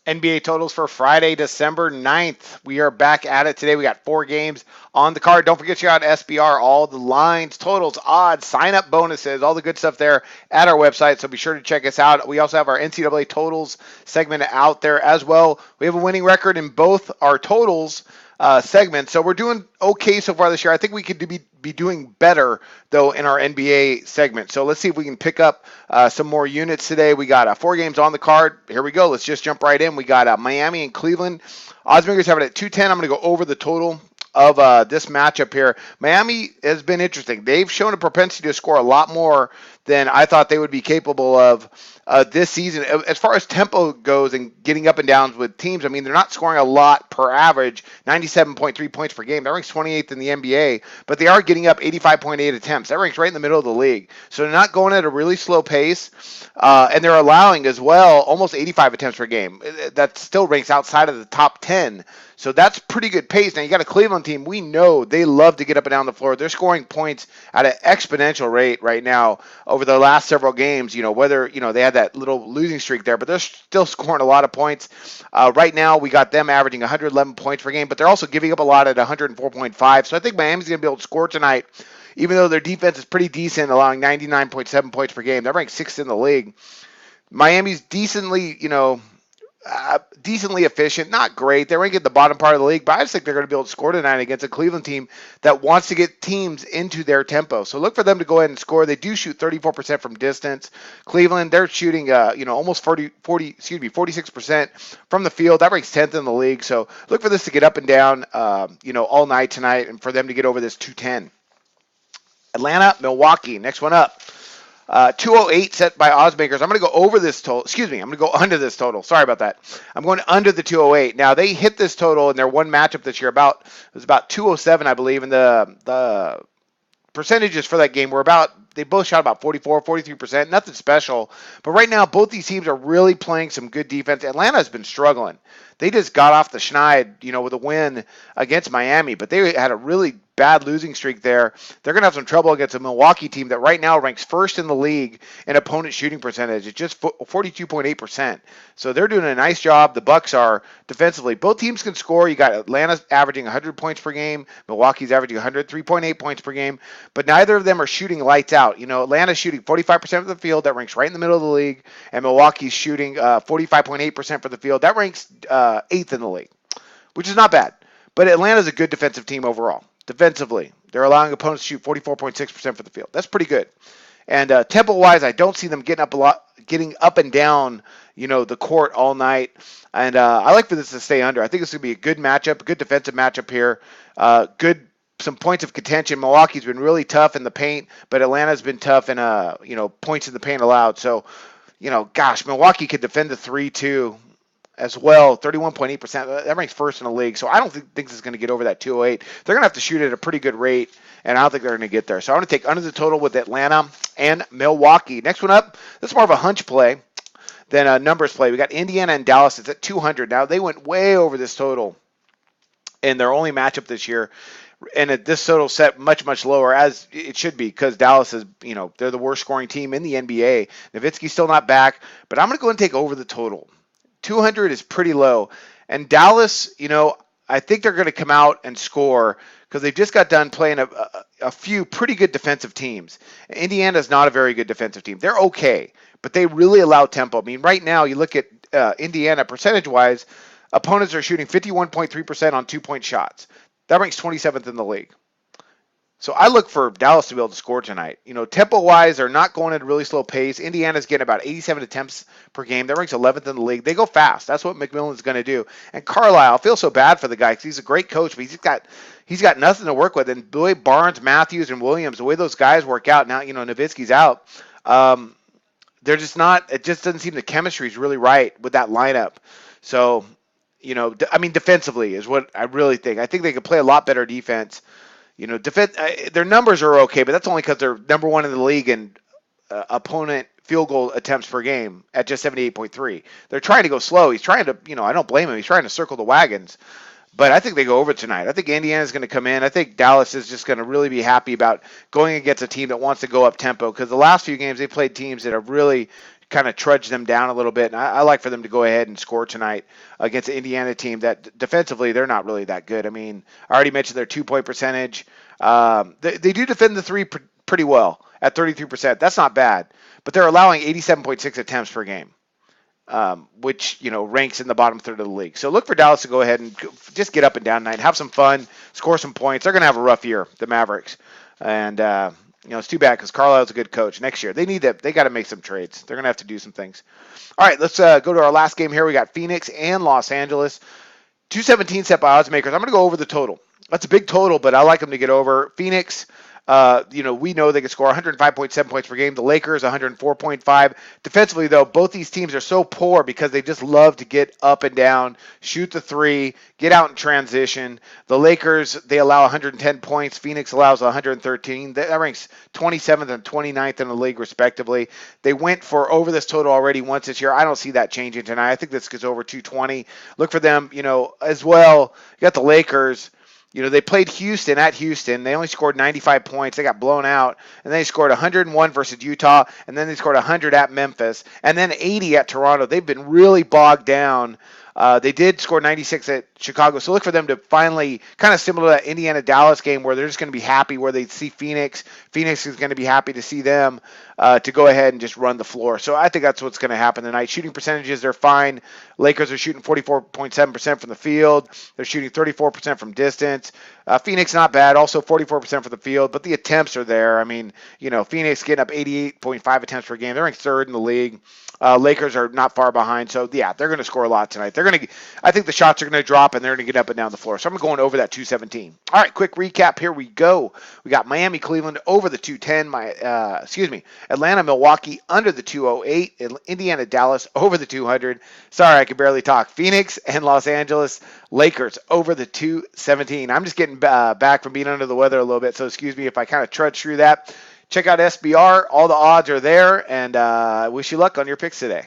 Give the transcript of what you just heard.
NBA totals for Friday, December 9th. We are back at it today. We got 4 games on the card. Don't forget, you got SBR, all the lines, totals, odds, sign up bonuses, all the good stuff there at our website. So be sure to check us out. We also have our NCAA totals segment out there as well. We have a winning record in both our totals segment. So we're doing okay so far this year. I think we could be doing better, though, in our NBA segment. So let's see if we can pick up some more units today. We got 4 games on the card. Here we go. Let's just jump right in. We got Miami and Cleveland. Oddsmakers have it at 210. I'm going to go over the total of this matchup here. Miami has been interesting. They've shown a propensity to score a lot more than I thought they would be capable of this season. As far as tempo goes and getting up and downs with teams, I mean, they're not scoring a lot per average, 97.3 points per game. That ranks 28th in the NBA, but they are getting up 85.8 attempts. That ranks right in the middle of the league. So they're not going at a really slow pace, and they're allowing as well almost 85 attempts per game. That still ranks outside of the top 10. So that's pretty good pace. Now, you got a Cleveland team. We know they love to get up and down the floor. They're scoring points at an exponential rate right now over the last several games. Whether, they had that little losing streak there, but they're still scoring a lot of points. Right now, we got them averaging 111 points per game, but they're also giving up a lot at 104.5. So I think Miami's going to be able to score tonight, even though their defense is pretty decent, allowing 99.7 points per game. They're ranked 6th in the league. Miami's decently efficient, not great. They're ranking at the bottom part of the league, but I just think they're going to be able to score tonight against a Cleveland team that wants to get teams into their tempo. So look for them to go ahead and score. They do shoot 34% from distance. Cleveland, they're shooting, almost 46% from the field. That ranks 10th in the league. So look for this to get up and down, all night tonight, and for them to get over this 210. Atlanta, Milwaukee, next one up. 208 set by oddsmakers. I'm going to go over this total. Excuse me. I'm going to go under this total. Sorry about that. I'm going under the 208. Now, they hit this total in their one matchup this year. It was about 207, I believe, and the percentages for that game were they both shot about 44, 43%, nothing special. But right now, both these teams are really playing some good defense. Atlanta has been struggling. They just got off the schneid, with a win against Miami, but they had a really bad losing streak there. They're going to have some trouble against a Milwaukee team that right now ranks first in the league in opponent shooting percentage. It's just 42.8%. So they're doing a nice job. The Bucks are defensively. Both teams can score. You got Atlanta averaging 100 points per game. Milwaukee's averaging 103.8 points per game. But neither of them are shooting lights out. Atlanta's shooting 45% of the field. That ranks right in the middle of the league. And Milwaukee's shooting 45.8% for the field. That ranks 8th in the league, which is not bad. But Atlanta's a good defensive team overall. Defensively, they're allowing opponents to shoot 44.6% for the field. That's pretty good. And tempo-wise, I don't see them getting up and down, the court all night. And I like for this to stay under. I think it's going to be a good matchup, a good defensive matchup here. Some points of contention. Milwaukee's been really tough in the paint, but Atlanta's been tough in points in the paint allowed. So, Milwaukee could defend the 3 too. As well, 31.8%. That ranks first in the league. So I don't think this is going to get over that 208. They're going to have to shoot at a pretty good rate, and I don't think they're going to get there. So I want to take under the total with Atlanta and Milwaukee. Next one up, this is more of a hunch play than a numbers play. We got Indiana and Dallas. It's at 200. Now, they went way over this total in their only matchup this year. And this total set much, much lower, as it should be, because Dallas is, they're the worst scoring team in the NBA. Nowitzki's still not back, but I'm going to go and take over the total. 200 is pretty low. And Dallas, I think they're going to come out and score because they've just got done playing a few pretty good defensive teams. Indiana's not a very good defensive team. They're okay, but they really allow tempo. I mean, right now, you look at Indiana percentage-wise, opponents are shooting 51.3% on two-point shots. That ranks 27th in the league. So I look for Dallas to be able to score tonight. Tempo-wise, they're not going at a really slow pace. Indiana's getting about 87 attempts per game. That ranks 11th in the league. They go fast. That's what McMillan's going to do. And Carlisle, I feel so bad for the guy because he's a great coach, but he's got nothing to work with. And the way Barnes, Matthews, and Williams, the way those guys work out now, Nowitzki's out. They're just not. It just doesn't seem the chemistry is really right with that lineup. So, defensively is what I really think. I think they could play a lot better defense. Defense, their numbers are okay, but that's only because they're number one in the league in opponent field goal attempts per game at just 78.3. They're trying to go slow. He's trying to, I don't blame him. He's trying to circle the wagons. But I think they go over tonight. I think Indiana's going to come in. I think Dallas is just going to really be happy about going against a team that wants to go up tempo because the last few games they played teams that have really kind of trudge them down a little bit. And I like for them to go ahead and score tonight against the Indiana team that defensively, they're not really that good. I mean, I already mentioned their 2-point percentage. They do defend the three pretty well at 33%. That's not bad, but they're allowing 87.6 attempts per game. Which ranks in the bottom third of the league. So look for Dallas to go ahead and just get up and down tonight, have some fun, score some points. They're going to have a rough year, the Mavericks, and it's too bad because Carlisle's a good coach. Next year they need that. They got to make some trades. They're going to have to do some things. All right, let's go to our last game here. We got Phoenix and Los Angeles. 217 set by odds makers. I'm going to go over the total. That's a big total, but I like them to get over. Phoenix. We know they can score 105.7 points per game. The Lakers 104.5. Defensively, though, both these teams are so poor because they just love to get up and down, shoot the three, get out in transition. The Lakers, they allow 110 points. Phoenix allows 113. That ranks 27th and 29th in the league, respectively. They went for over this total already once this year. I don't see that changing tonight. I think this gets over 220. Look for them, as well. You got the Lakers. They played Houston at Houston. They only scored 95 points. They got blown out. And then they scored 101 versus Utah. And then they scored 100 at Memphis. And then 80 at Toronto. They've been really bogged down. They did score 96 at Chicago. So look for them to finally, kind of similar to that Indiana-Dallas game where they're just going to be happy where they see Phoenix. Phoenix is going to be happy to see them to go ahead and just run the floor. So I think that's what's going to happen tonight. Shooting percentages, they're fine. Lakers are shooting 44.7% from the field. They're shooting 34% from distance. Phoenix, not bad. Also 44% from the field, but the attempts are there. I mean, Phoenix getting up 88.5 attempts per game. They're ranked third in the league. Lakers are not far behind. So, yeah, they're going to score a lot tonight. I think the shots are going to drop, and they're going to get up and down the floor. So I'm going over that 217. All right, quick recap. Here we go. We got Miami, Cleveland over the 210. Atlanta, Milwaukee under the 208. Indiana, Dallas over the 200. Sorry, I can barely talk. Phoenix and Los Angeles Lakers over the 217. I'm just getting back from being under the weather a little bit, so excuse me if I kind of trudge through that. Check out SBR. All the odds are there, and I wish you luck on your picks today.